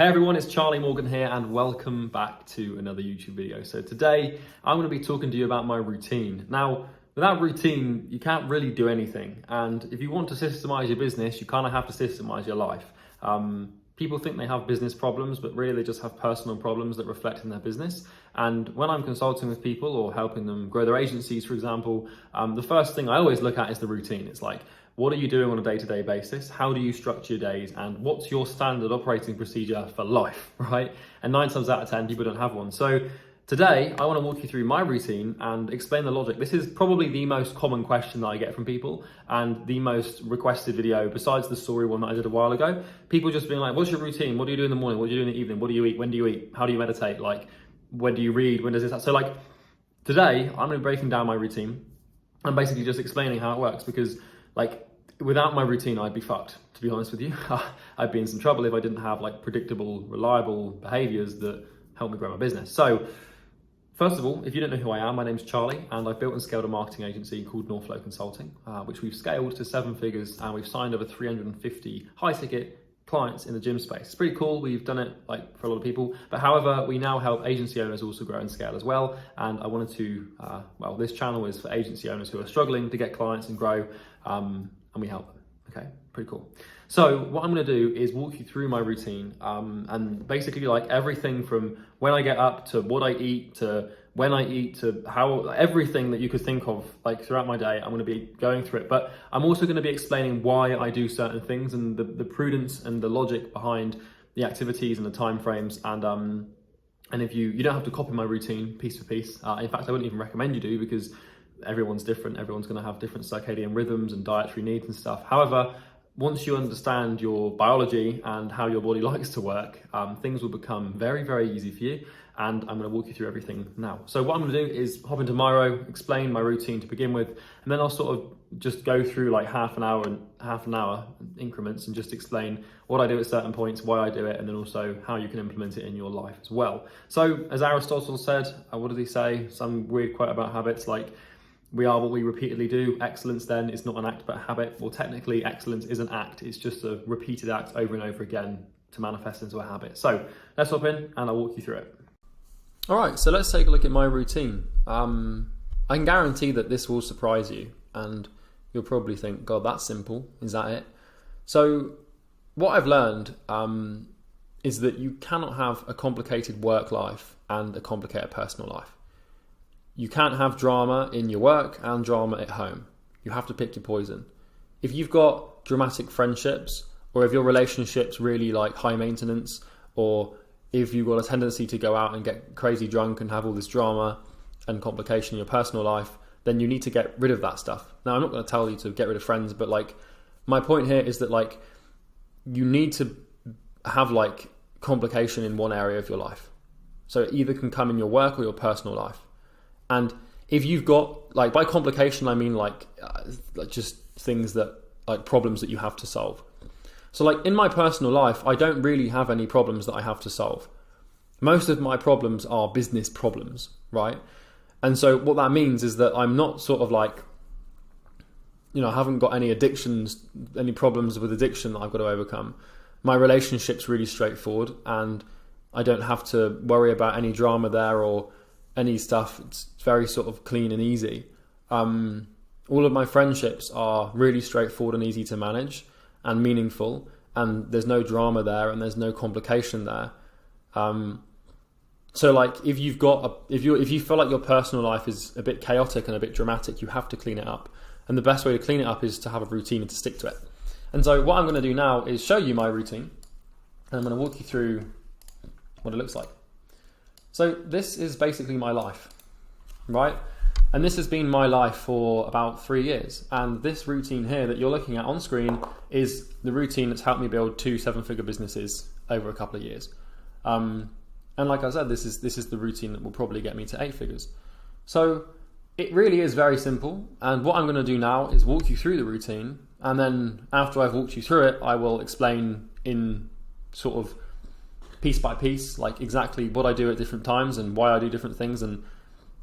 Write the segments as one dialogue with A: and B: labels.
A: Hey everyone, it's Charlie Morgan here and welcome back to another YouTube video. So today I'm going to be talking to you about my routine. Now, without routine, you can't really do anything. And if you want to systemize your business, you kind of have to systemize your life. People think they have business problems, but really they just have personal problems that reflect in their business. And when I'm consulting with people or helping them grow their agencies, for example, the first thing I always look at is the routine. It's like, what are you doing on a day-to-day basis? How do you structure your days? And what's your standard operating procedure for life, right? And 9 times out of 10, people don't have one. So today, I want to walk you through my routine and explain the logic. This is probably the most common question that I get from people and the most requested video, besides the story one that I did a while ago. People just being like, what's your routine? What do you do in the morning? What do you do in the evening? What do you eat? When do you eat? How do you meditate? Like, when do you read? When does this happen? So like, today, I'm going to be breaking down my routine and basically just explaining how it works, because like, without my routine, I'd be fucked, to be honest with you. I'd be in some trouble if I didn't have like predictable, reliable behaviors that help me grow my business. So first of all, if you don't know who I am, my name's Charlie, and I've built and scaled a marketing agency called NorthFlow Consulting, which we've scaled to 7 figures, and we've signed over 350 high-ticket clients in the gym space. It's pretty cool. We've done it like for a lot of people, but however, we now help agency owners also grow and scale as well. And I wanted to, this channel is for agency owners who are struggling to get clients and grow, and we help them. Okay, pretty cool. So what I'm going to do is walk you through my routine, and basically like everything from when I get up to what I eat to when I eat to how, everything that you could think of like throughout my day, I'm going to be going through it. But I'm also going to be explaining why I do certain things and the prudence and the logic behind the activities and the time frames. And if you don't have to copy my routine piece for piece. In fact, I wouldn't even recommend you do, because everyone's different. Everyone's going to have different circadian rhythms and dietary needs and stuff. However, once you understand your biology and how your body likes to work, things will become very, very easy for you. And I'm going to walk you through everything now. So what I'm going to do is hop into Miro, explain my routine to begin with, and then I'll sort of just go through like half an hour increments and just explain what I do at certain points, why I do it, and then also how you can implement it in your life as well. So as Aristotle said, what did he say? Some weird quote about habits, like, we are what we repeatedly do. Excellence then is not an act but a habit. Well, technically excellence is an act. It's just a repeated act over and over again to manifest into a habit. So let's hop in and I'll walk you through it. All right, so let's take a look at my routine. I can guarantee that this will surprise you and you'll probably think, God, that's simple. Is that it? So what I've learned is that you cannot have a complicated work life and a complicated personal life. You can't have drama in your work and drama at home. You have to pick your poison. If you've got dramatic friendships, or if your relationship's really like high maintenance, or if you've got a tendency to go out and get crazy drunk and have all this drama and complication in your personal life, then you need to get rid of that stuff. Now, I'm not going to tell you to get rid of friends, but like my point here is that like you need to have like complication in one area of your life. So it either can come in your work or your personal life. And if you've got, like, by complication, I mean like just things that, like problems that you have to solve. So like in my personal life, I don't really have any problems that I have to solve. Most of my problems are business problems, right? And so what that means is that I'm not sort of like, I haven't got any addictions, any problems with addiction that I've got to overcome. My relationship's really straightforward and I don't have to worry about any drama there or any stuff. It's very sort of clean and easy. All of my friendships are really straightforward and easy to manage and meaningful, and there's no drama there and there's no complication there. So like if you feel like your personal life is a bit chaotic and a bit dramatic, you have to clean it up. And the best way to clean it up is to have a routine and to stick to it. And so what I'm going to do now is show you my routine, and I'm going to walk you through what it looks like. So this is basically my life, right? And this has been my life for about 3 years. And this routine here that you're looking at on screen is the routine that's helped me build 2 7-figure businesses over a couple of years. And like I said, this is the routine that will probably get me to 8 figures. So it really is very simple. And what I'm going to do now is walk you through the routine. And then after I've walked you through it, I will explain in sort of piece by piece, like exactly what I do at different times and why I do different things and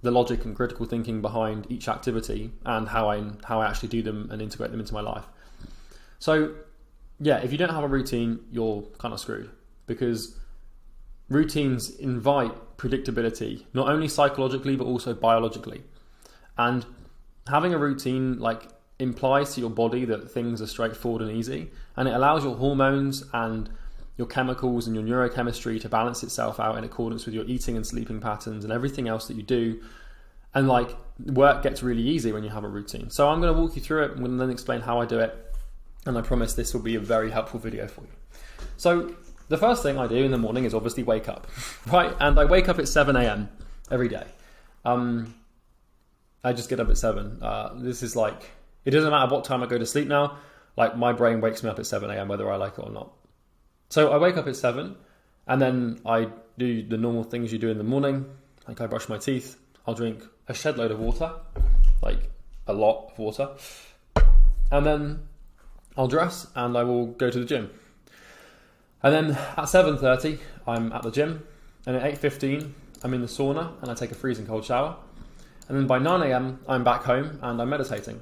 A: the logic and critical thinking behind each activity and how I actually do them and integrate them into my life. So yeah, if you don't have a routine, you're kind of screwed, because routines invite predictability, not only psychologically, but also biologically. And having a routine like implies to your body that things are straightforward and easy, and it allows your hormones and your chemicals and your neurochemistry to balance itself out in accordance with your eating and sleeping patterns and everything else that you do. And like work gets really easy when you have a routine. So I'm going to walk you through it. I'm going to then explain how I do it. And I promise this will be a very helpful video for you. So the first thing I do in the morning is obviously wake up, right? And I wake up at 7 a.m. every day. I just get up at 7. This is like, it doesn't matter what time I go to sleep now. Like my brain wakes me up at 7 a.m. whether I like it or not. So I wake up at 7 and then I do the normal things you do in the morning. Like I brush my teeth. I'll drink a shed load of water, like a lot of water. And then I'll dress and I will go to the gym. And then at 7:30, I'm at the gym. And at 8:15, I'm in the sauna and I take a freezing cold shower. And then by 9 a.m, I'm back home and I'm meditating.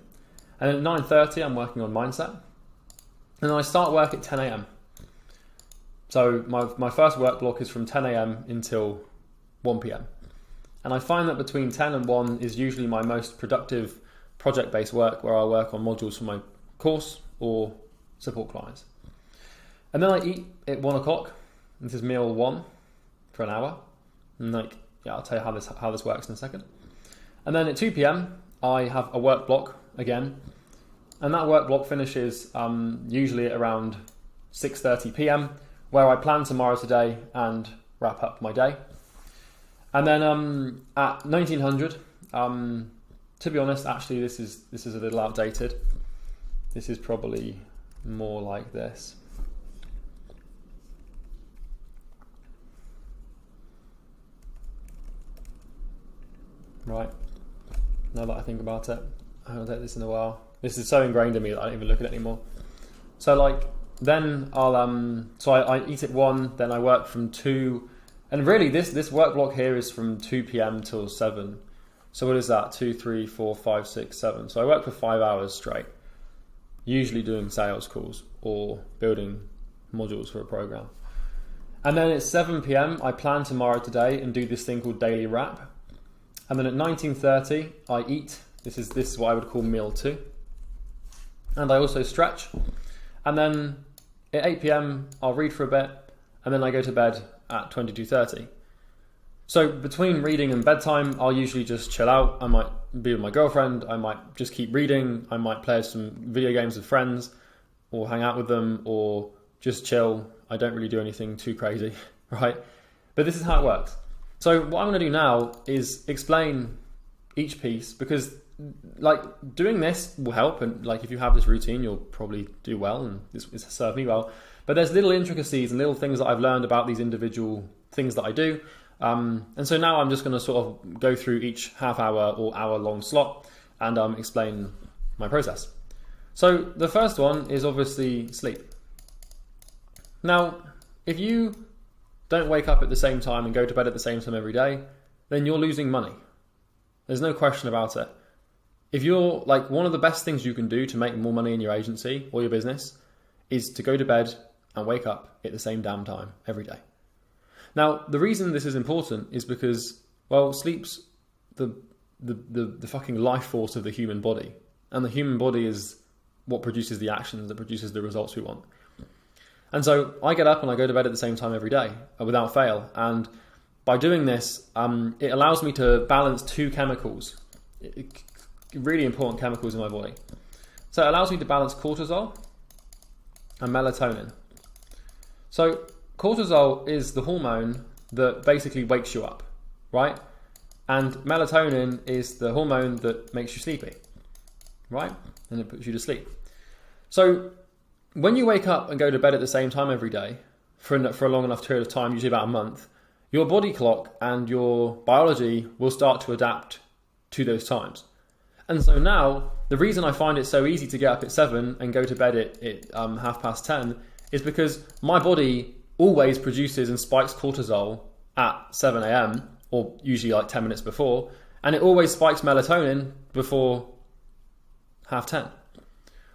A: And at 9:30, I'm working on mindset. And then I start work at 10 a.m. So my first work block is from 10 a.m. until 1 p.m. And I find that between 10 and 1 is usually my most productive project-based work, where I work on modules for my course or support clients. And then I eat at 1 o'clock. This is meal 1 for an hour. And I'll tell you how this works in a second. And then at 2 p.m, I have a work block again. And that work block finishes usually at around 6:30 p.m, where I plan tomorrow today and wrap up my day. And then at 1900, to be honest, actually this is a little outdated. This is probably more like this. Right, now that I think about it, I haven't done this in a while. This is so ingrained in me that I don't even look at it anymore. So like, then I eat at 1, then I work from 2, and really this work block here is from 2 p.m. till 7. So what is that? 2, 3, 4, 5, 6, 7. So I work for 5 hours straight, usually doing sales calls or building modules for a program. And then at 7 p.m, I plan tomorrow today and do this thing called daily wrap. And then at 19:30, I eat. This is what I would call meal 2. And I also stretch. And then at 8 p.m, I'll read for a bit, and then I go to bed at 22:30. So between reading and bedtime, I'll usually just chill out. I might be with my girlfriend. I might just keep reading. I might play some video games with friends or hang out with them or just chill. I don't really do anything too crazy, right? But this is how it works. So what I'm going to do now is explain each piece, because like doing this will help, and like if you have this routine you'll probably do well, and this has served me well. But there's little intricacies and little things that I've learned about these individual things that I do, and so now I'm just going to sort of go through each half hour or hour long slot and explain my process. So the first one is obviously sleep. Now if you don't wake up at the same time and go to bed at the same time every day, then you're losing money. There's no question about it. If you're like, one of the best things you can do to make more money in your agency or your business is to go to bed and wake up at the same damn time every day. Now, the reason this is important is because, well, sleep's the fucking life force of the human body. And the human body is what produces the actions that produces the results we want. And so I get up and I go to bed at the same time every day without fail. And by doing this, it allows me to balance 2 chemicals, really important chemicals in my body. So it allows me to balance cortisol and melatonin. So cortisol is the hormone that basically wakes you up, right? And melatonin is the hormone that makes you sleepy, right? And it puts you to sleep. So when you wake up and go to bed at the same time every day for a long enough period of time, usually about a month, your body clock and your biology will start to adapt to those times. And so now, the reason I find it so easy to get up at 7 and go to bed at 10:30 is because my body always produces and spikes cortisol at 7 a.m. or usually like 10 minutes before, and it always spikes melatonin before 10:30.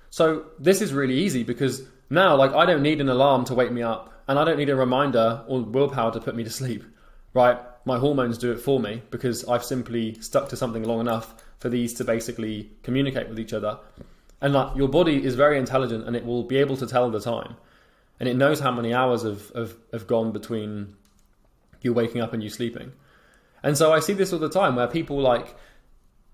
A: So this is really easy because now, like, I don't need an alarm to wake me up And I don't need a reminder or willpower to put me to sleep, right? My hormones do it for me because I've simply stuck to something long enough for these to basically communicate with each other. And like, your body is very intelligent and it will be able to tell the time. And it knows how many hours have gone between you waking up and you sleeping. And so I see this all the time where people like,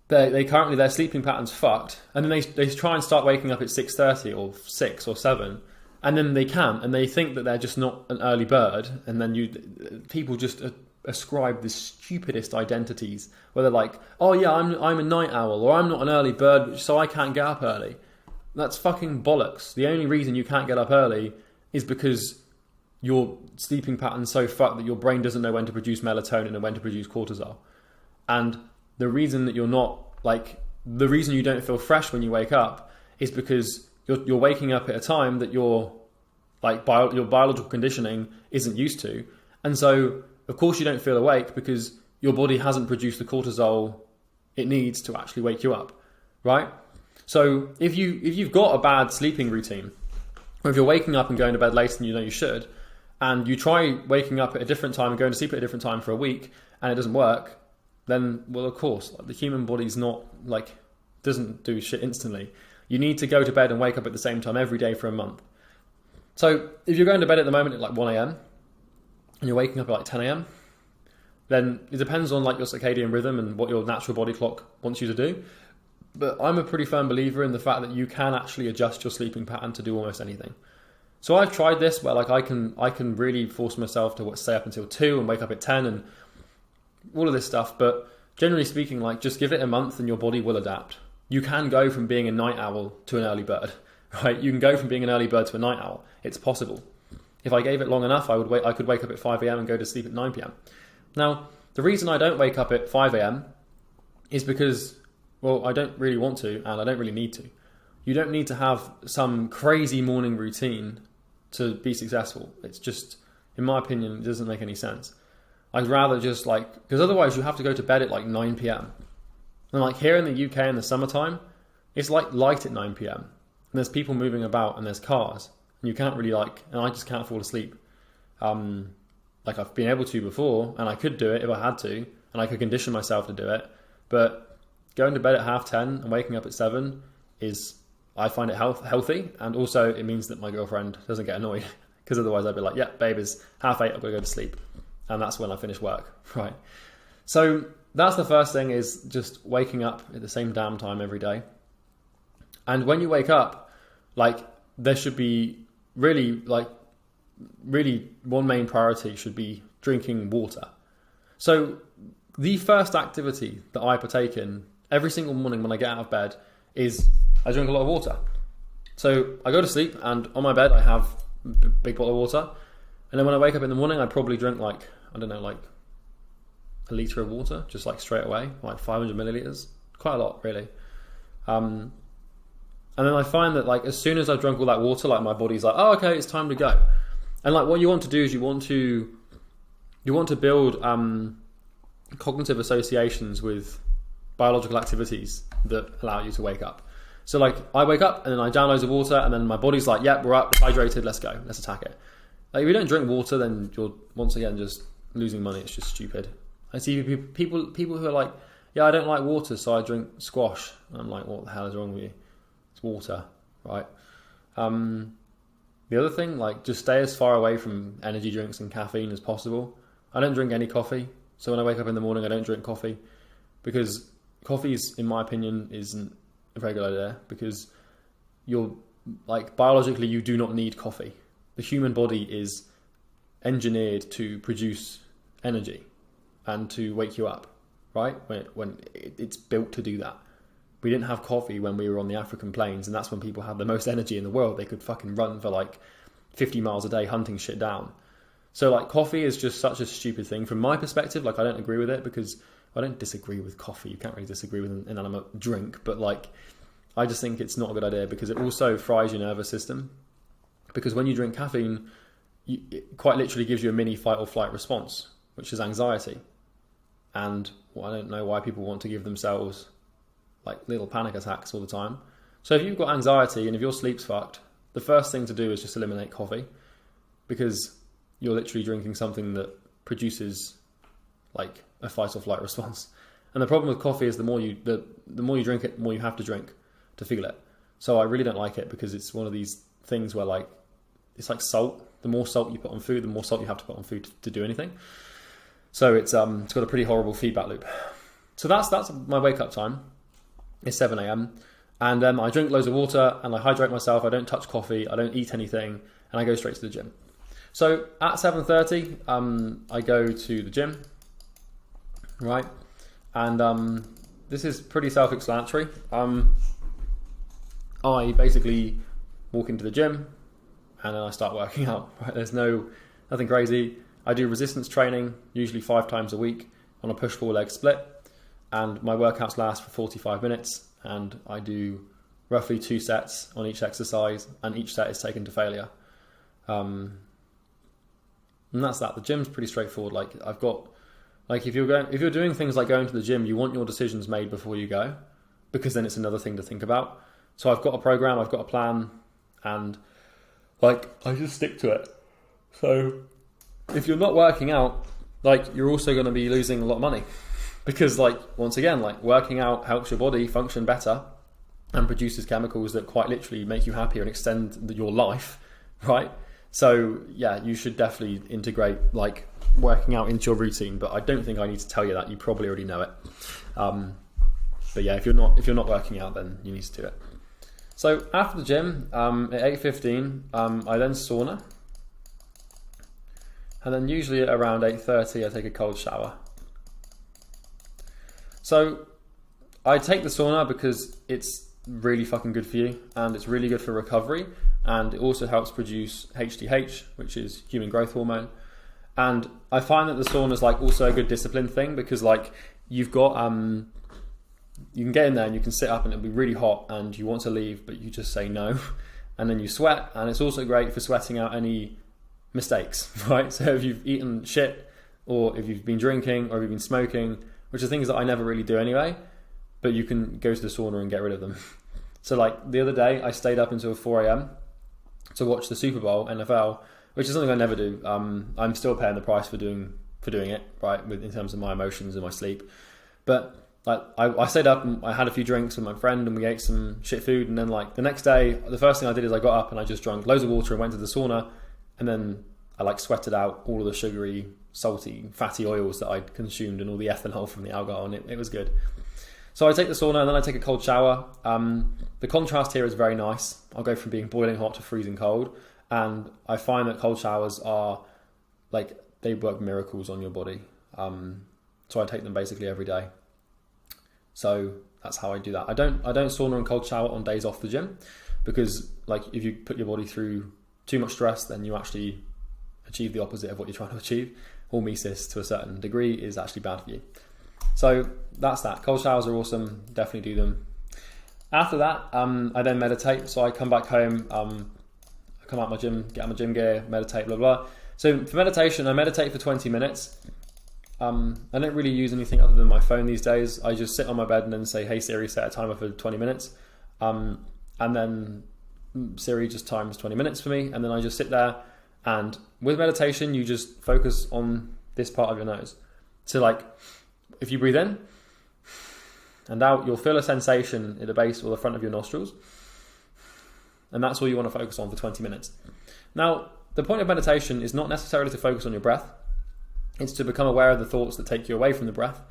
A: they currently, their sleeping pattern's fucked. And then they try and start waking up at 6:30 or 6 or 7. And then they can't, and they think that they're just not an early bird. And then people just ascribe the stupidest identities, where they're like, oh yeah, I'm a night owl, or I'm not an early bird, so I can't get up early. That's fucking bollocks. The only reason you can't get up early is because your sleeping pattern's so fucked that your brain doesn't know when to produce melatonin and when to produce cortisol. And the reason that the reason you don't feel fresh when you wake up is because you're waking up at a time that your biological conditioning isn't used to. And so, of course, you don't feel awake because your body hasn't produced the cortisol it needs to actually wake you up, right? So if you've got a bad sleeping routine, or if you're waking up and going to bed later than you know you should, and you try waking up at a different time and going to sleep at a different time for a week, and it doesn't work, then, well, of course, the human body's not, doesn't do shit instantly. You need to go to bed and wake up at the same time every day for a month. So if you're going to bed at the moment at 1 a.m. and you're waking up at 10 a.m., then it depends on your circadian rhythm and what your natural body clock wants you to do. But I'm a pretty firm believer in the fact that you can actually adjust your sleeping pattern to do almost anything. So I've tried this where I can really force myself to stay up until 2 and wake up at 10 and all of this stuff. But generally speaking, just give it a month and your body will adapt. You can go from being a night owl to an early bird, right? You can go from being an early bird to a night owl. It's possible. If I gave it long enough, I could wake up at 5 a.m. and go to sleep at 9 p.m. Now, the reason I don't wake up at 5 a.m. is because, well, I don't really want to and I don't really need to. You don't need to have some crazy morning routine to be successful. It's just, in my opinion, it doesn't make any sense. I'd rather just because otherwise you have to go to bed at 9 p.m. And here in the UK in the summertime, it's light at 9 p.m. And there's people moving about and there's cars. And you can't really and I just can't fall asleep. I've been able to before, and I could do it if I had to, and I could condition myself to do it. But going to bed at 10:30 and waking up at 7 I find it healthy, and also it means that my girlfriend doesn't get annoyed, because otherwise I'd be like, yeah, babe, it's 8:30, I've got to go to sleep. And that's when I finish work, right? So that's the first thing, is just waking up at the same damn time every day. And when you wake up, there should be really one main priority should be drinking water. So the first activity that I partake in every single morning when I get out of bed is I drink a lot of water. So I go to sleep, and on my bed I have a big bottle of water. And then when I wake up in the morning, I probably drink a litre of water, just straight away, 500 milliliters. Quite a lot, really. And then I find that as soon as I've drunk all that water, my body's oh, okay, it's time to go. And what you want to do is you want to build cognitive associations with biological activities that allow you to wake up. So I wake up and then I down loads of water, and then my body's yeah, we're up, hydrated, let's go, let's attack it. If you don't drink water, then you're once again just losing money. It's just stupid. I see people who are yeah, I don't like water, so I drink squash. And I'm what the hell is wrong with you? It's water, right? The other thing, just stay as far away from energy drinks and caffeine as possible. I don't drink any coffee. So when I wake up in the morning, I don't drink coffee, because coffee, in my opinion, isn't a very good idea, because you're biologically, you do not need coffee. The human body is engineered to produce energy and to wake you up, right? When it's built to do that. We didn't have coffee when we were on the African plains, and that's when people had the most energy in the world. They could fucking run for 50 miles a day hunting shit down. So coffee is just such a stupid thing from my perspective. I don't agree with it, because I don't disagree with coffee. You can't really disagree with an inanimate drink, but I just think it's not a good idea, because it also fries your nervous system. Because when you drink caffeine, it quite literally gives you a mini fight or flight response, which is anxiety. And I don't know why people want to give themselves little panic attacks all the time. So if you've got anxiety and if your sleep's fucked, the first thing to do is just eliminate coffee, because you're literally drinking something that produces like a fight or flight response. And the problem with coffee is the more you drink it, the more you have to drink to feel it. So I really don't like it because it's one of these things where like it's like salt. The more salt you put on food, the more salt you have to put on food to do anything. So it's got a pretty horrible feedback loop. So that's my wake up time. It's 7 a.m. and I drink loads of water and I hydrate myself. I don't touch coffee. I don't eat anything, and I go straight to the gym. So at 7:30, I go to the gym, right? And this is pretty self-explanatory. I basically walk into the gym and then I start working out. Right? There's nothing crazy. I do resistance training, usually 5 times a week on a push-pull leg split, and my workouts last for 45 minutes, and I do roughly 2 sets on each exercise, and each set is taken to failure. And that's that. The gym's pretty straightforward. Like I've got, like if you're doing things like going to the gym, you want your decisions made before you go, because then it's another thing to think about. So I've got a program, I've got a plan, and like I just stick to it. So if you're not working out, like you're also going to be losing a lot of money, because like once again, like working out helps your body function better and produces chemicals that quite literally make you happier and extend your life, right? So yeah, you should definitely integrate like working out into your routine, but I don't think I need to tell you that. You probably already know it. But yeah, if you're not working out, then you need to do it. So after the gym, at 8:15, I then sauna, and then usually at around 8:30, I take a cold shower. So I take the sauna because it's really fucking good for you, and it's really good for recovery, and it also helps produce HGH, which is human growth hormone. And I find that the sauna is like also a good discipline thing, because like you've got you can get in there and you can sit up and it'll be really hot and you want to leave, but you just say no, and then you sweat. And it's also great for sweating out any mistakes, right? So if you've eaten shit, or if you've been drinking, or if you've been smoking, which are things that I never really do anyway, but you can go to the sauna and get rid of them. So like the other day, I stayed up until 4 a.m. to watch the Super Bowl, NFL, which is something I never do. I'm still paying the price for doing it, right? In terms of my emotions and my sleep. But like I stayed up and I had a few drinks with my friend and we ate some shit food, and then like the next day, the first thing I did is I got up and I just drank loads of water and went to the sauna, and then I like sweated out all of the sugary, salty, fatty oils that I'd consumed and all the ethanol from the alcohol, and it was good. So I take the sauna and then I take a cold shower. The contrast here is very nice. I'll go from being boiling hot to freezing cold, and I find that cold showers are like, they work miracles on your body. So I take them basically every day. So that's how I do that. I don't sauna and cold shower on days off the gym, because like if you put your body through too much stress, then you actually achieve the opposite of what you're trying to achieve. Hormesis to a certain degree is actually bad for you. So that's that. Cold showers are awesome. Definitely do them. After that, I then meditate. So I come back home, I come out my gym, get out my gym gear, meditate, blah, blah. So for meditation, I meditate for 20 minutes. I don't really use anything other than my phone these days. I just sit on my bed and then say, hey Siri, set a timer for 20 minutes. And then Siri just times 20 minutes for me. And then I just sit there, and with meditation, you just focus on this part of your nose. So like, if you breathe in and out, you'll feel a sensation at the base or the front of your nostrils. And that's all you want to focus on for 20 minutes. Now, the point of meditation is not necessarily to focus on your breath. It's to become aware of the thoughts that take you away from the breath.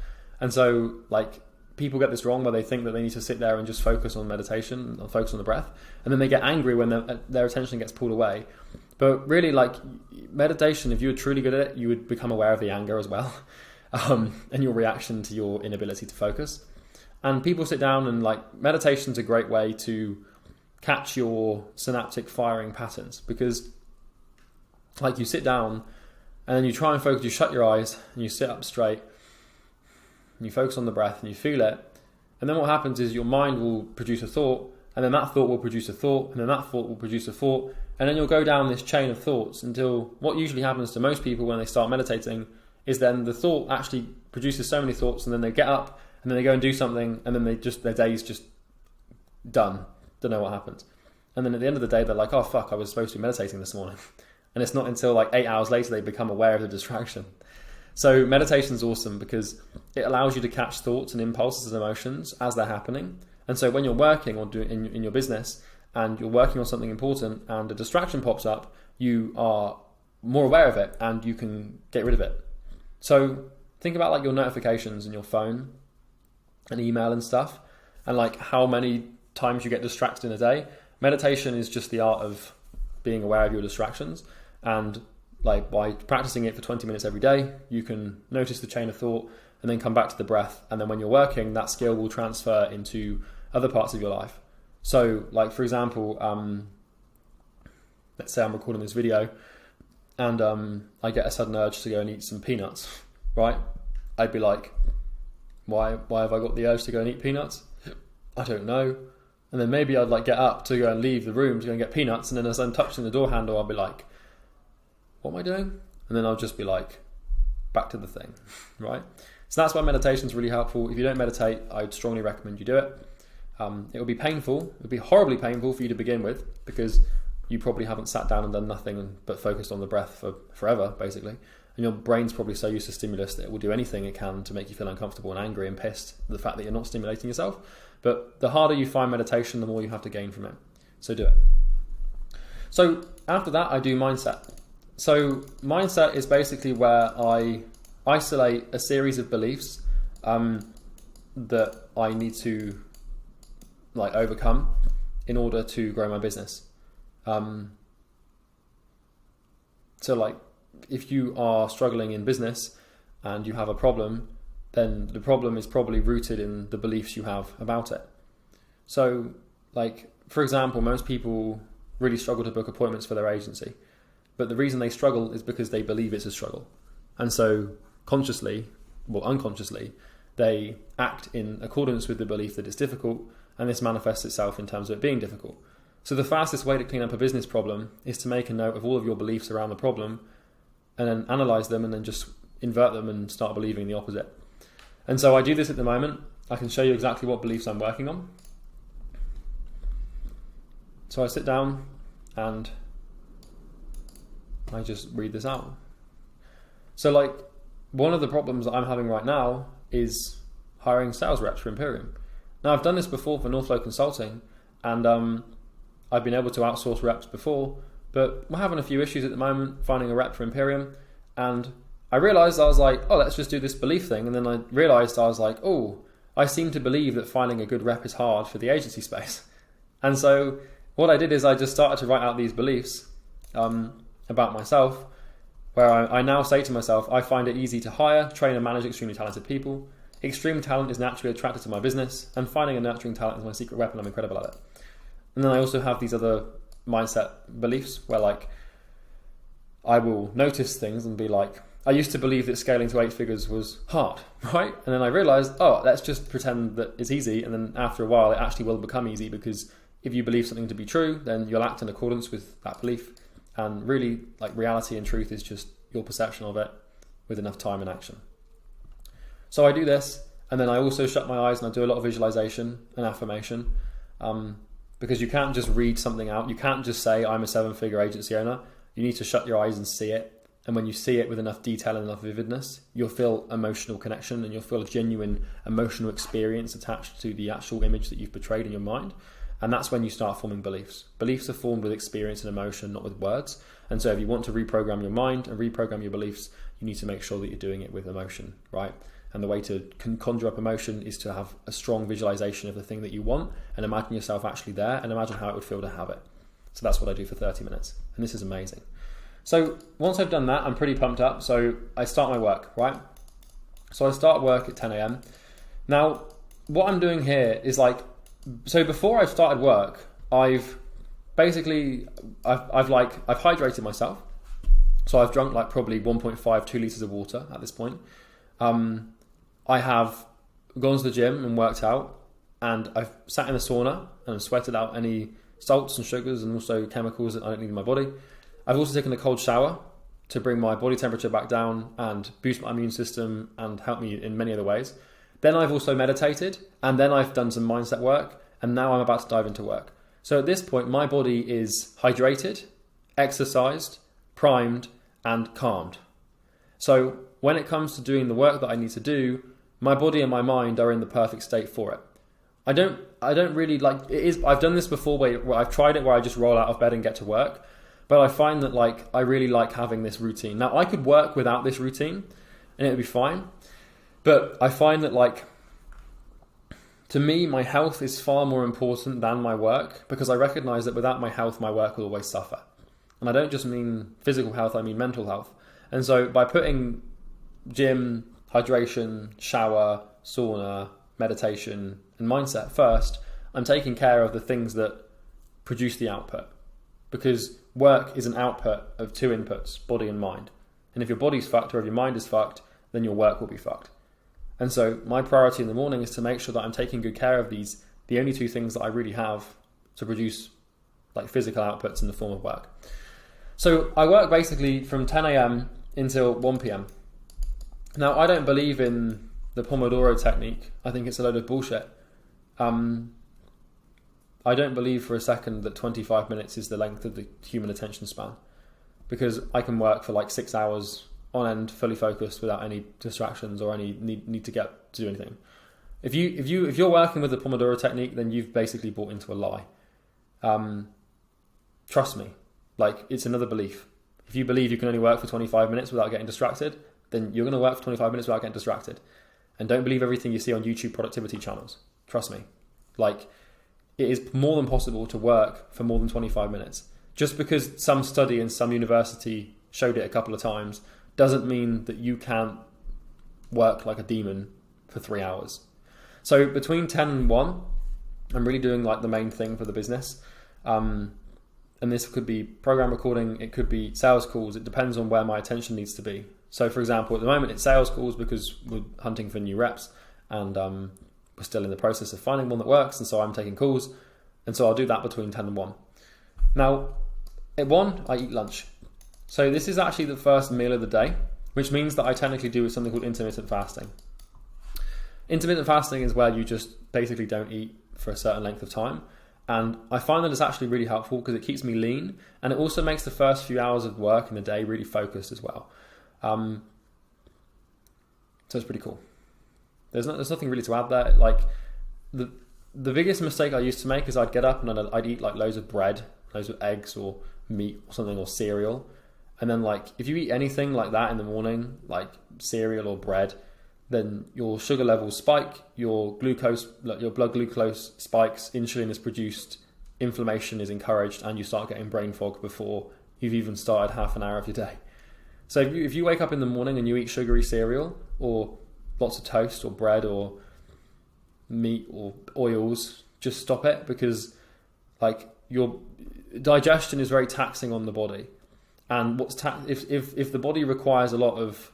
A: And so like people get this wrong, where they think that they need to sit there and just focus on meditation or focus on the breath. And then they get angry when their attention gets pulled away. But really, like meditation, if you were truly good at it, you would become aware of the anger as well. And your reaction to your inability to focus. And people sit down, and like meditation's a great way to catch your synaptic firing patterns, because like you sit down and then you try and focus, you shut your eyes and you sit up straight and you focus on the breath and you feel it. And then what happens is your mind will produce a thought, and then that thought will produce a thought, and then that thought will produce a thought. And then you'll go down this chain of thoughts until what usually happens to most people when they start meditating is then the thought actually produces so many thoughts, and then they get up and then they go and do something, and then their day's just done. Don't know what happens. And then at the end of the day, they're like, oh fuck, I was supposed to be meditating this morning. And it's not until like 8 hours later they become aware of the distraction. So meditation is awesome because it allows you to catch thoughts and impulses and emotions as they're happening. And so when you're working or doing in your business and you're working on something important and a distraction pops up, you are more aware of it and you can get rid of it. So think about like your notifications in your phone and email and stuff, and like how many times you get distracted in a day. Meditation is just the art of being aware of your distractions, and like by practicing it for 20 minutes every day, you can notice the chain of thought and then come back to the breath. And then when you're working, that skill will transfer into other parts of your life. So like, for example, let's say I'm recording this video and I get a sudden urge to go and eat some peanuts, right? I'd be like, why have I got the urge to go and eat peanuts? I don't know. And then maybe I'd like get up to go and leave the room to go and get peanuts. And then as I'm touching the door handle, I'll be like, what am I doing? And then I'll just be like, back to the thing, right? So that's why meditation is really helpful. If you don't meditate, I'd strongly recommend you do it. It will be painful. It would be horribly painful for you to begin with because you probably haven't sat down and done nothing but focused on the breath for forever, basically. And your brain's probably so used to stimulus that it will do anything it can to make you feel uncomfortable and angry and pissed at the fact that you're not stimulating yourself. But the harder you find meditation, the more you have to gain from it. So do it. So after that, I do mindset. So mindset is basically where I isolate a series of beliefs that I need to like overcome in order to grow my business. So like if you are struggling in business and you have a problem, then the problem is probably rooted in the beliefs you have about it. So like, for example, most people really struggle to book appointments for their agency. But the reason they struggle is because they believe it's a struggle. And so consciously, well, unconsciously, they act in accordance with the belief that it's difficult, and this manifests itself in terms of it being difficult. So the fastest way to clean up a business problem is to make a note of all of your beliefs around the problem and then analyze them and then just invert them and start believing the opposite. And so I do this at the moment. I can show you exactly what beliefs I'm working on. So I sit down and I just read this out. So like one of the problems that I'm having right now is hiring sales reps for Imperium. Now I've done this before for NorthFlow Consulting and I've been able to outsource reps before, but we're having a few issues at the moment finding a rep for Imperium. And I realized, I was like, oh, let's just do this belief thing. And then I realized, I was like, oh, I seem to believe that finding a good rep is hard for the agency space. And so what I did is I just started to write out these beliefs about myself, where I now say to myself, I find it easy to hire, train and manage extremely talented people. Extreme talent is naturally attracted to my business, and finding a nurturing talent is my secret weapon. I'm incredible at it. And then I also have these other mindset beliefs where like I will notice things and be like, I used to believe that scaling to 8 figures was hard, right? And then I realized, oh, let's just pretend that it's easy. And then after a while, it actually will become easy, because if you believe something to be true, then you'll act in accordance with that belief. And really, like, reality and truth is just your perception of it with enough time and action. So I do this, and then I also shut my eyes and I do a lot of visualization and affirmation, because you can't just read something out. You can't just say, I'm a 7-figure agency owner. You need to shut your eyes and see it. And when you see it with enough detail and enough vividness, you'll feel emotional connection, and you'll feel a genuine emotional experience attached to the actual image that you've portrayed in your mind. And that's when you start forming beliefs. Beliefs are formed with experience and emotion, not with words. And so if you want to reprogram your mind and reprogram your beliefs, you need to make sure that you're doing it with emotion, right? And the way to conjure up emotion is to have a strong visualization of the thing that you want and imagine yourself actually there and imagine how it would feel to have it. So that's what I do for 30 minutes. And this is amazing. So once I've done that, I'm pretty pumped up. So I start my work, right? So I start work at 10 a.m. Now, what I'm doing here is like, so before I've started work, I've hydrated myself. So I've drunk like probably 1.5, 2 liters of water at this point. I have gone to the gym and worked out, and I've sat in the sauna and sweated out any salts and sugars and also chemicals that I don't need in my body. I've also taken a cold shower to bring my body temperature back down and boost my immune system and help me in many other ways. Then I've also meditated, and then I've done some mindset work, and now I'm about to dive into work. So at this point, my body is hydrated, exercised, primed, and calmed. So when it comes to doing the work that I need to do, my body and my mind are in the perfect state for it. I don't really like it is. I've done this before where I've tried it where I just roll out of bed and get to work, but I find that like I really like having this routine. Now I could work without this routine and it would be fine, but I find that like to me my health is far more important than my work, because I recognize that without my health my work will always suffer. And I don't just mean physical health, I mean mental health. And so by putting gym, hydration, shower, sauna, meditation and mindset first, I'm taking care of the things that produce the output, because work is an output of two inputs, body and mind. And if your body's fucked or if your mind is fucked, then your work will be fucked. And so my priority in the morning is to make sure that I'm taking good care of these, the only two things that I really have to produce like physical outputs in the form of work. So I work basically from 10 a.m. until 1 p.m. Now, I don't believe in the Pomodoro technique. I think it's a load of bullshit. I don't believe for a second that 25 minutes is the length of the human attention span, because I can work for like 6 hours on end, fully focused without any distractions or any need to get to do anything. If you're working with the Pomodoro technique, then you've basically bought into a lie. Trust me, like it's another belief. If you believe you can only work for 25 minutes without getting distracted, then you're going to work for 25 minutes without getting distracted. And don't believe everything you see on YouTube productivity channels. Trust me. Like, it is more than possible to work for more than 25 minutes. Just because some study in some university showed it a couple of times doesn't mean that you can't work like a demon for 3 hours. So between 10 and 1, I'm really doing like the main thing for the business. And this could be program recording, it could be sales calls. It depends on where my attention needs to be. So for example, at the moment it's sales calls because we're hunting for new reps and we're still in the process of finding one that works. And so I'm taking calls. And so I'll do that between 10 and 1. Now, at 1, I eat lunch. So this is actually the first meal of the day, which means that I technically do something called intermittent fasting. Intermittent fasting is where you just basically don't eat for a certain length of time. And I find that it's actually really helpful because it keeps me lean, and it also makes the first few hours of work in the day really focused as well. So it's pretty cool. There's nothing really to add there. Like the biggest mistake I used to make is I'd get up and I'd eat like loads of bread, loads of eggs or meat or something, or cereal. And then like if you eat anything like that in the morning, like cereal or bread, then your sugar levels spike, your blood glucose spikes, insulin is produced, inflammation is encouraged, and you start getting brain fog before you've even started half an hour of your day. So if you wake up in the morning and you eat sugary cereal or lots of toast or bread or meat or oils, just stop it, because like your digestion is very taxing on the body. And if the body requires a lot of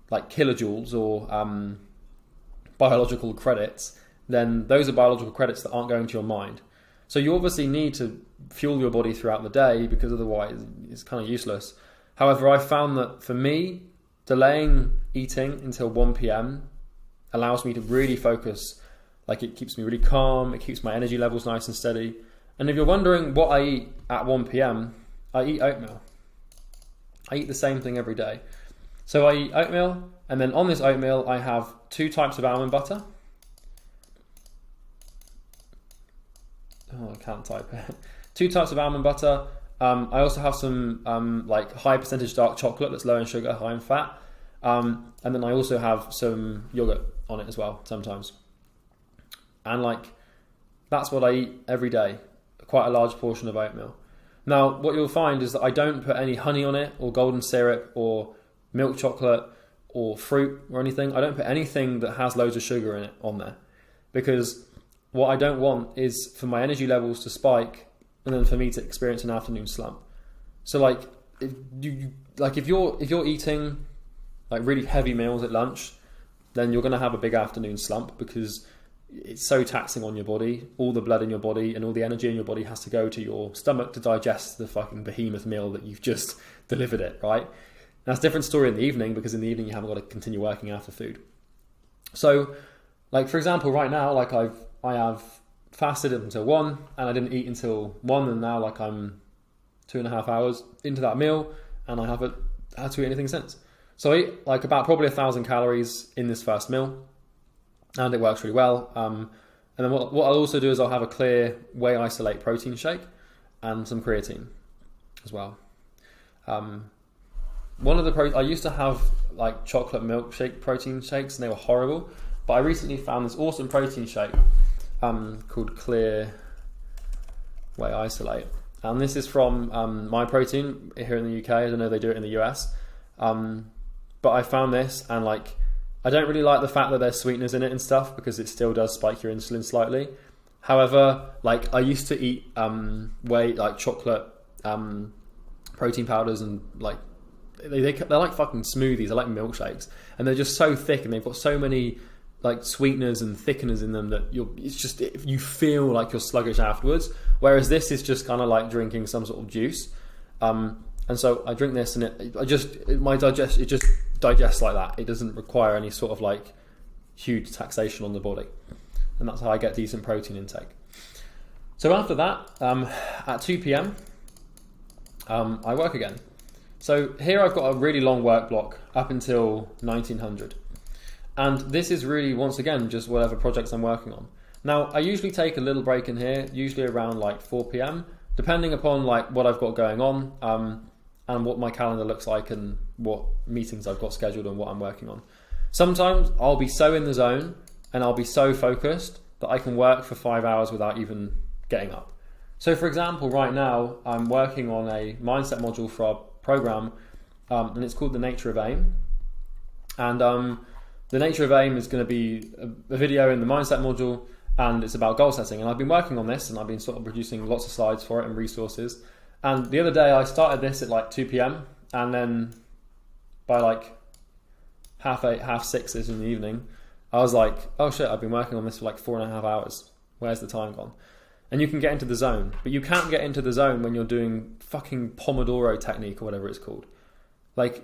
A: like kilojoules or biological credits, then those are biological credits that aren't going to your mind. So you obviously need to fuel your body throughout the day, because otherwise it's kind of useless. However, I found that for me, delaying eating until 1 p.m. allows me to really focus. Like it keeps me really calm, it keeps my energy levels nice and steady. And if you're wondering what I eat at 1 p.m, I eat oatmeal. I eat the same thing every day. So I eat oatmeal, and then on this oatmeal I have 2 types of almond butter. Oh, I can't type it. 2 types of almond butter. I also have some like high percentage dark chocolate that's low in sugar, high in fat. And then I also have some yogurt on it as well sometimes. And like that's what I eat every day, quite a large portion of oatmeal. Now, what you'll find is that I don't put any honey on it or golden syrup or milk chocolate or fruit or anything. I don't put anything that has loads of sugar in it on there, because what I don't want is for my energy levels to spike and then for me to experience an afternoon slump. So like if you're eating like really heavy meals at lunch, then you're going to have a big afternoon slump, because it's so taxing on your body. All the blood in your body and all the energy in your body has to go to your stomach to digest the fucking behemoth meal that you've just delivered it, right? That's a different story in the evening, because in the evening you haven't got to continue working after food. So like for example, right now, like I have fasted until 1 and I didn't eat until 1, and now like I'm 2.5 hours into that meal, and I haven't had to eat anything since. So I eat like about probably 1,000 calories in this first meal, and it works really well. And then what I'll also do is I'll have a clear whey isolate protein shake and some creatine as well. I used to have like chocolate milkshake protein shakes, and they were horrible. But I recently found this awesome protein shake called Clear Whey Isolate. And this is from My Protein here in the UK. I don't know if they do it in the US. But I found this, and like, I don't really like the fact that there's sweeteners in it and stuff, because it still does spike your insulin slightly. However, like I used to eat chocolate protein powders, and like they're like fucking smoothies. They're like milkshakes, and they're just so thick, and they've got so many like sweeteners and thickeners in them that you feel like you're sluggish afterwards. Whereas this is just kind of like drinking some sort of juice. And so I drink this, and it just digests like that. It doesn't require any sort of like huge taxation on the body, and that's how I get decent protein intake. So after that, at 2 p.m, I work again. So here I've got a really long work block up until 1900. And this is really, once again, just whatever projects I'm working on. Now, I usually take a little break in here, usually around like 4 p.m, depending upon like what I've got going on, and what my calendar looks like, and what meetings I've got scheduled, and what I'm working on. Sometimes I'll be so in the zone and I'll be so focused that I can work for 5 hours without even getting up. So for example, right now I'm working on a mindset module for our program, and it's called The Nature of Aim. And The Nature of Aim is going to be a video in the mindset module, and it's about goal setting. And I've been working on this, and I've been sort of producing lots of slides for it and resources. And the other day I started this at like 2 p.m, and then by like 8:30, 6:30 in the evening, I was like, oh shit, I've been working on this for like 4.5 hours. Where's the time gone? And you can get into the zone, but you can't get into the zone when you're doing fucking Pomodoro technique or whatever it's called. Like,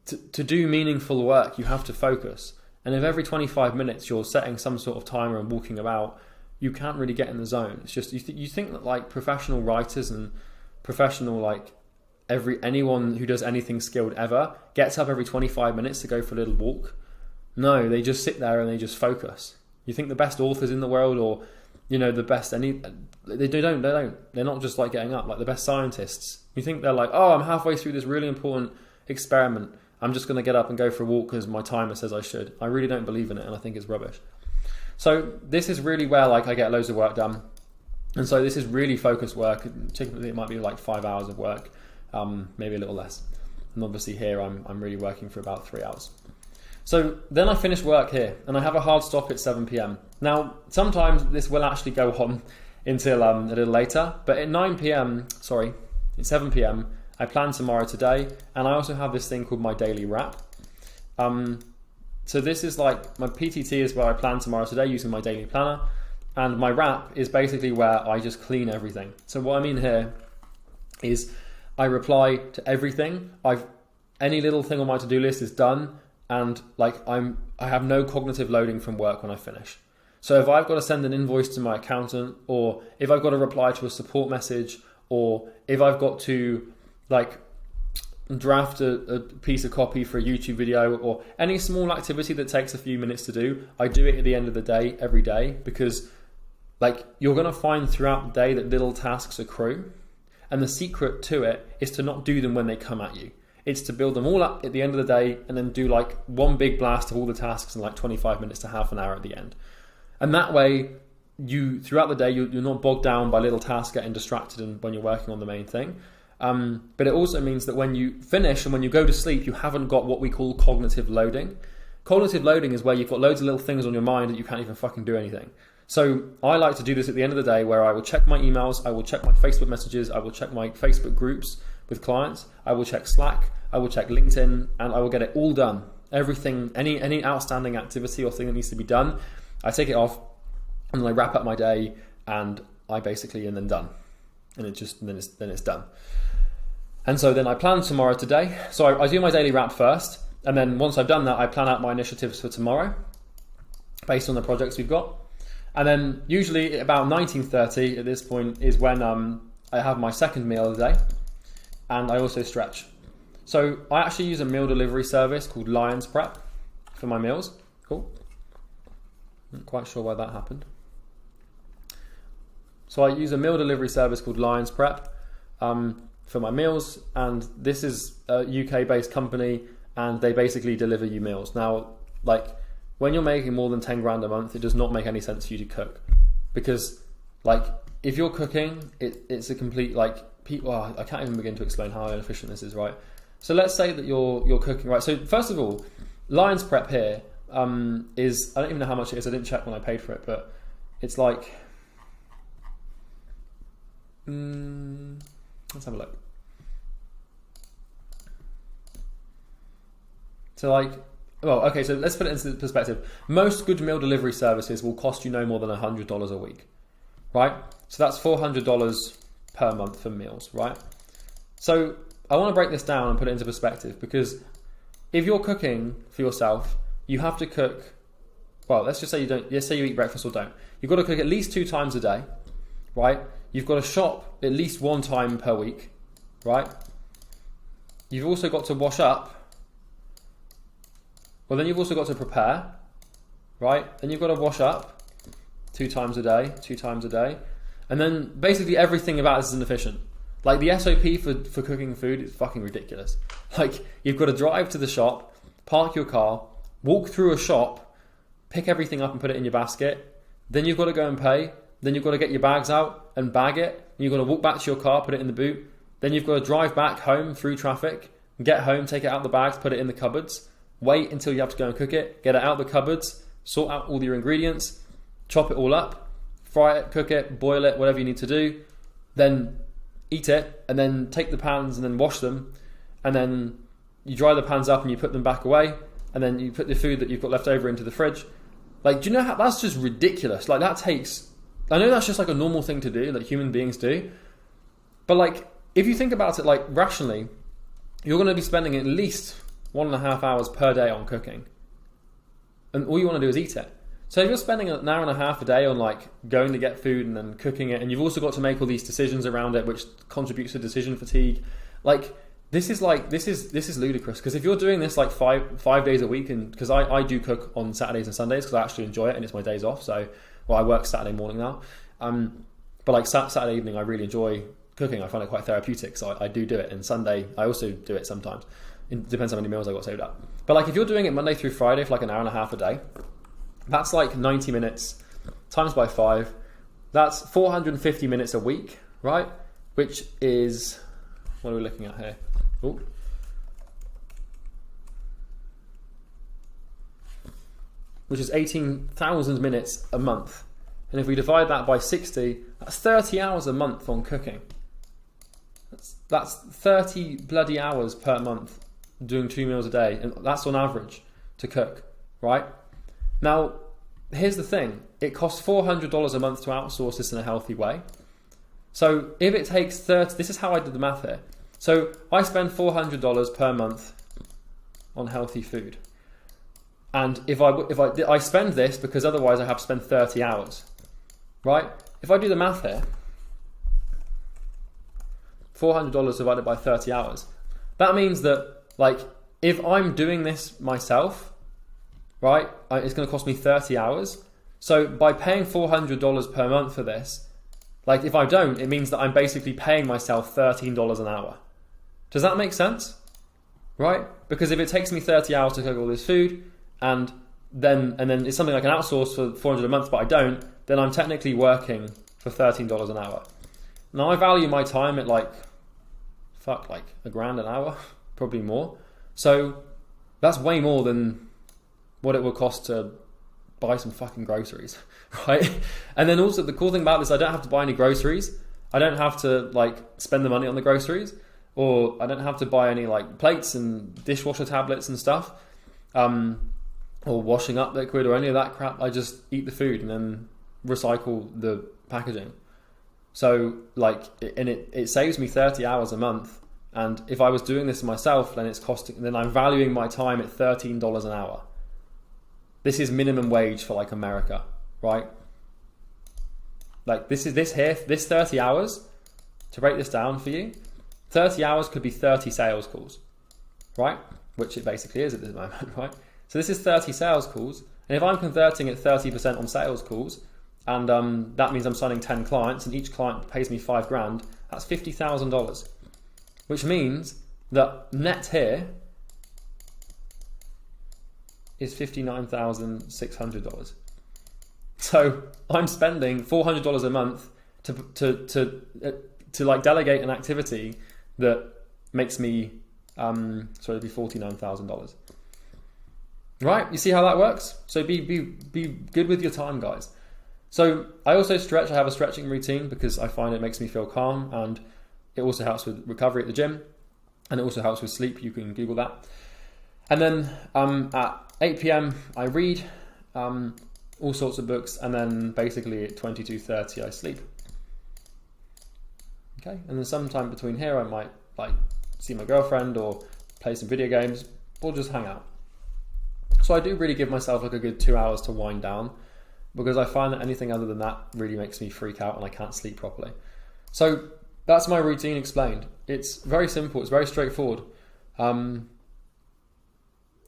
A: to do meaningful work, you have to focus. And if every 25 minutes you're setting some sort of timer and walking about, you can't really get in the zone. It's just, you think that like professional writers and professional, like anyone who does anything skilled ever gets up every 25 minutes to go for a little walk. No, they just sit there and they just focus. You think the best authors in the world, or the best they don't. They're not just like getting up. Like the best scientists, you think they're like, oh, I'm halfway through this really important experiment, I'm just going to get up and go for a walk because my timer says I should. I really don't believe in it, and I think it's rubbish. So this is really where like I get loads of work done. And so this is really focused work. Typically it might be like 5 hours of work, maybe a little less. And obviously here I'm really working for about 3 hours. So then I finish work here, and I have a hard stop at 7 p.m. Now, sometimes this will actually go on until a little later, but at 7 p.m, I plan tomorrow today, and I also have this thing called my daily wrap. So this is like, my PTT is where I plan tomorrow today using my daily planner, and my wrap is basically where I just clean everything. So what I mean here is I reply to everything. Any little thing on my to-do list is done, and like I have no cognitive loading from work when I finish. So if I've got to send an invoice to my accountant, or if I've got to reply to a support message, or if I've got to like draft a piece of copy for a YouTube video, or any small activity that takes a few minutes to do, I do it at the end of the day, every day, because like you're going to find throughout the day that little tasks accrue, and the secret to it is to not do them when they come at you. It's to build them all up at the end of the day, and then do like one big blast of all the tasks in like 25 minutes to half an hour at the end. And that way, throughout the day, you're not bogged down by little tasks getting distracted and when you're working on the main thing. But it also means that when you finish and when you go to sleep, you haven't got what we call cognitive loading. Cognitive loading is where you've got loads of little things on your mind that you can't even fucking do anything. So I like to do this at the end of the day, where I will check my emails, I will check my Facebook messages, I will check my Facebook groups with clients, I will check Slack, I will check LinkedIn, and I will get it all done. Everything, any outstanding activity or thing that needs to be done, I take it off, and then I wrap up my day, and I basically, and then done. And then it's done. And so then I plan tomorrow today. So I do my daily wrap first, and then once I've done that, I plan out my initiatives for tomorrow based on the projects we've got. And then usually about 19:30 at this point is when I have my second meal of the day, and I also stretch. So I actually use a meal delivery service called Lions Prep for my meals. Cool. Not quite sure why that happened. So I use a meal delivery service called Lions Prep for my meals, and this is a UK-based company, and they basically deliver you meals. Now, like, when you're making more than 10 grand a month, it does not make any sense for you to cook, because, like, if you're cooking, it's a complete, like, I can't even begin to explain how inefficient this is, right? So let's say that you're cooking, right? So first of all, Lions Prep here is, I don't even know how much it is. I didn't check when I paid for it, but it's like, let's have a look. So like, well, okay, so let's put it into perspective. Most good meal delivery services will cost you no more than $100 a week, right? So that's $400 per month for meals, right? So I want to break this down and put it into perspective, because if you're cooking for yourself, you have to cook, well, let's just say let's say you eat breakfast or don't. You've got to cook at least 2 times a day, right? You've got to shop at least 1 time per week, right? You've also got to wash up. Well, then you've also got to prepare, right? Then you've got to wash up 2 times a day. And then basically everything about this is inefficient. Like, the SOP for cooking food is fucking ridiculous. Like, you've got to drive to the shop, park your car, walk through a shop, pick everything up and put it in your basket. Then you've got to go and pay. Then you've got to get your bags out and bag it. You've got to walk back to your car, put it in the boot. Then you've got to drive back home through traffic, get home, take it out the bags, put it in the cupboards. Wait until you have to go and cook it, get it out the cupboards, sort out all your ingredients, chop it all up, fry it, cook it, boil it, whatever you need to do. Then eat it, and then take the pans and then wash them, and then you dry the pans up and you put them back away, and then you put the food that you've got left over into the fridge. Like, do you know how that's just ridiculous? Like, that takes, I know that's just like a normal thing to do, that human beings do, but like, if you think about it, like, rationally, you're going to be spending at least 1.5 hours per day on cooking, and all you want to do is eat it. So if you're spending an hour and a half a day on, like, going to get food and then cooking it, and you've also got to make all these decisions around it, which contributes to decision fatigue, like, this is ludicrous. Because if you're doing this like five days a week, and because I do cook on Saturdays and Sundays because I actually enjoy it and it's my days off. So, well, I work Saturday morning now, but like Saturday evening I really enjoy cooking. I find it quite therapeutic, so I do it. And Sunday I also do it sometimes. It depends how many meals I got saved up. But like, if you're doing it Monday through Friday for like an hour and a half a day, that's like 90 minutes times by 5. That's 450 minutes a week, right? Which is, what are we looking at here? Ooh. Which is 18,000 minutes a month. And if we divide that by 60, that's 30 hours a month on cooking. That's 30 bloody hours per month doing 2 meals a day. And that's on average to cook, right? Now, here's the thing. It costs $400 a month to outsource this in a healthy way. So if it takes 30, this is how I did the math here. So I spend $400 per month on healthy food. And if I spend this because otherwise I have to spend 30 hours, right? If I do the math here, $400 divided by 30 hours, that means that, like, if I'm doing this myself, right, it's going to cost me 30 hours. So by paying $400 per month for this, like, if I don't, it means that I'm basically paying myself $13 an hour. Does that make sense? Right? Because if it takes me 30 hours to cook all this food, and then it's something I can outsource for $400 a month, but I don't, then I'm technically working for $13 an hour. Now I value my time at like $1,000 an hour, probably more. So that's way more than what it would cost to buy some fucking groceries, right? And then also the cool thing about this, I don't have to buy any groceries. I don't have to like spend the money on the groceries, or I don't have to buy any like plates and dishwasher tablets and stuff, or washing up liquid or any of that crap. I just eat the food and then recycle the packaging. So like, it saves me 30 hours a month. And if I was doing this myself, then I'm valuing my time at $13 an hour. This is minimum wage for like America, right? Like this 30 hours to break this down for you, 30 hours could be 30 sales calls, right? Which it basically is at this moment, right? So this is 30 sales calls. And if I'm converting at 30% on sales calls, and that means I'm signing 10 clients and each client pays me $5,000, that's $50,000, which means that net here is $59,600. So I'm spending $400 a month to like delegate an activity that makes me, it'd be $49,000. Right, you see how that works? So be good with your time, guys. So I also stretch. I have a stretching routine because I find it makes me feel calm, and it also helps with recovery at the gym, and it also helps with sleep. You can Google that. And then at 8 p.m. I read all sorts of books, and then basically at 22:30 I sleep. Okay, and then sometime between here I might like see my girlfriend or play some video games or just hang out. So I do really give myself like a good 2 hours to wind down, because I find that anything other than that really makes me freak out and I can't sleep properly. So that's my routine explained. It's very simple, it's very straightforward. It's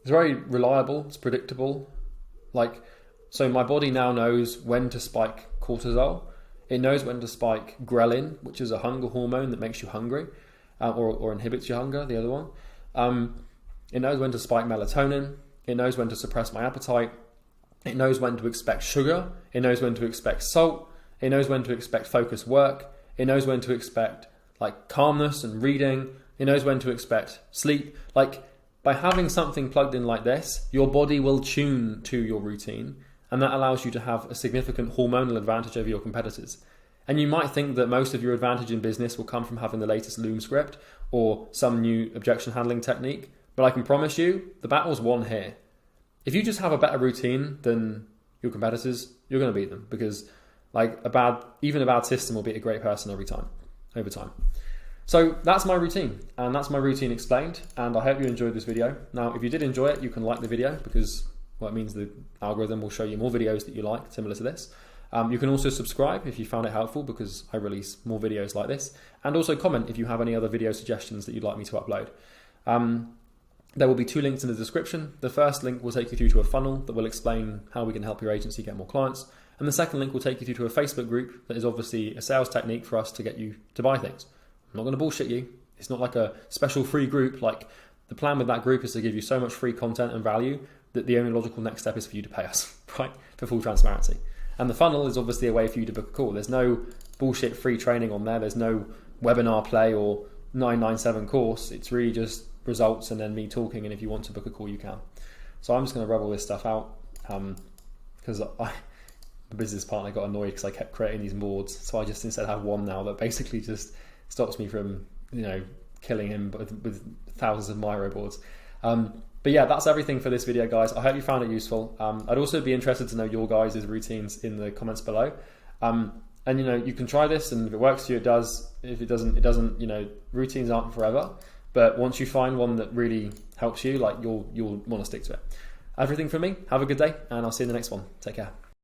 A: very reliable, it's predictable. So my body now knows when to spike cortisol. It knows when to spike ghrelin, which is a hunger hormone that makes you hungry, or inhibits your hunger, the other one. It knows when to spike melatonin. It knows when to suppress my appetite. It knows when to expect sugar. It knows when to expect salt. It knows when to expect focused work. It knows when to expect like calmness and reading. It knows when to expect sleep. Like, by having something plugged in like this, your body will tune to your routine, and that allows you to have a significant hormonal advantage over your competitors. And you might think that most of your advantage in business will come from having the latest Loom script or some new objection handling technique, but I can promise you the battle's won here. If you just have a better routine than your competitors, you're going to beat them, because even a bad system will beat a great person over time. So that's my routine, and that's my routine explained, and I hope you enjoyed this video. Now, if you did enjoy it, you can like the video, because it means the algorithm will show you more videos that you like, similar to this. You can also subscribe if you found it helpful, because I release more videos like this, and also comment if you have any other video suggestions that you'd like me to upload. There will be 2 links in the description. The first link will take you through to a funnel that will explain how we can help your agency get more clients. And the second link will take you through to a Facebook group that is obviously a sales technique for us to get you to buy things. I'm not going to bullshit you. It's not like a special free group. Like, the plan with that group is to give you so much free content and value that the only logical next step is for you to pay us, right? For full transparency. And the funnel is obviously a way for you to book a call. There's no bullshit free training on there. There's no webinar play or 997 course. It's really just results and then me talking, and if you want to book a call, you can. So I'm just going to rub all this stuff out, because the business partner got annoyed because I kept creating these boards, so I just instead have one now that basically just stops me from killing him with thousands of Miro boards. But yeah, that's everything for this video, guys. I hope you found it useful. I'd also be interested to know your guys' routines in the comments below. And you can try this, and if it works for you, it does. If it doesn't, it doesn't. Routines aren't forever. But once you find one that really helps you, you'll want to stick to it. Everything from me. Have a good day, and I'll see you in the next one. Take care.